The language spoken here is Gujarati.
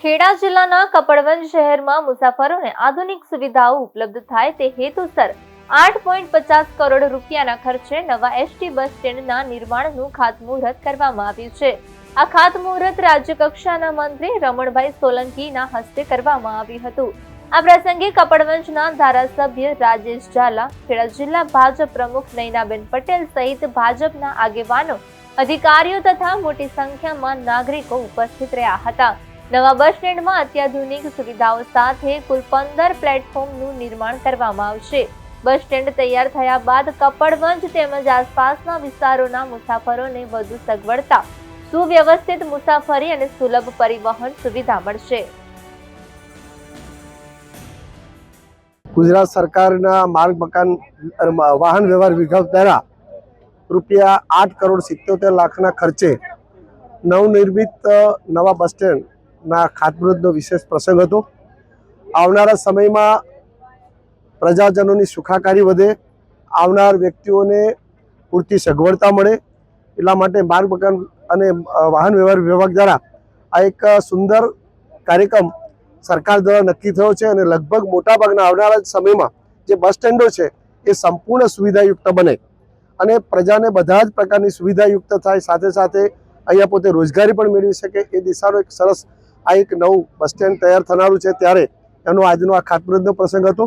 ખેડા જિલ્લાના કપડવંજ શહેરમાં મુસાફરોને આધુનિક સુવિધાઓ ઉપલબ્ધ થાય તે હેતુસર 8.50 કરોડ રૂપિયાના ખર્ચે નવા એસટી બસ સ્ટેન્ડના નિર્માણનું ખાતમુહૂર્ત કરવામાં આવ્યું છે। આ ખાતમુહૂર્ત રાજ્ય કક્ષાના મંત્રી રમણભાઈ સોલંકીના હસ્તે કરવામાં આવ્યું હતું। આ પ્રસંગે કપડવંજના ધારાસભ્ય રાજેશ ઝાલા, ખેડા જિલ્લા ભાજપ પ્રમુખ નયનાબેન પટેલ સહિત ભાજપના આગેવાનો, અધિકારીઓ તથા મોટી સંખ્યામાં નાગરિકો ઉપસ્થિત રહ્યા હતા। નવા બસ સ્ટેન્ડમાં અત્યાધુનિક સુવિધાઓ સાથે કુલ 15 પ્લેટફોર્મનું નિર્માણ કરવામાં આવશે। બસ સ્ટેન્ડ તૈયાર થયા બાદ કપડવંજ તેમજ આસપાસના વિસ્તારોના મુસાફરોને વધુ સગવડતા, સુવ્યવસ્થિત મુસાફરી અને સુલભ પરિવહન સુવિધા મળશે। ગુજરાત સરકારના માર્ગ મકાન વાહન વ્યવહાર વિભાગ દ્વારા રૂપિયા 8,77,00,000ના ખર્ચે નવનિર્મિત નવા બસ સ્ટેન્ડના ખાતમુહૂર્તનો વિશેષ પ્રસંગ હતો। આવનારા સમયમાં પ્રજાજનોની સુખાકારી વધે, આવનાર વ્યક્તિઓને પૂરતી સગવડતા મળે, એટલા માટે માર્ગ મકાન અને વાહન વ્યવહાર વિભાગ દ્વારા આ એક સુંદર કાર્યક્રમ સરકાર દ્વારા નક્કી થયો છે અને લગભગ મોટાભાગના આવનારા સમયમાં જે બસ સ્ટેન્ડો છે એ સંપૂર્ણ સુવિધાયુક્ત બને અને પ્રજાને બધા જ પ્રકારની સુવિધાયુક્ત થાય, સાથે સાથે અહીંયા પોતે રોજગારી પણ મેળવી શકે એ દિશાનો એક સરસ આ એક નવું બસ સ્ટેન્ડ તૈયાર થનારું છે। ત્યારે એનો આજનો આ ખાતમુહૂર્તનો પ્રસંગ હતો।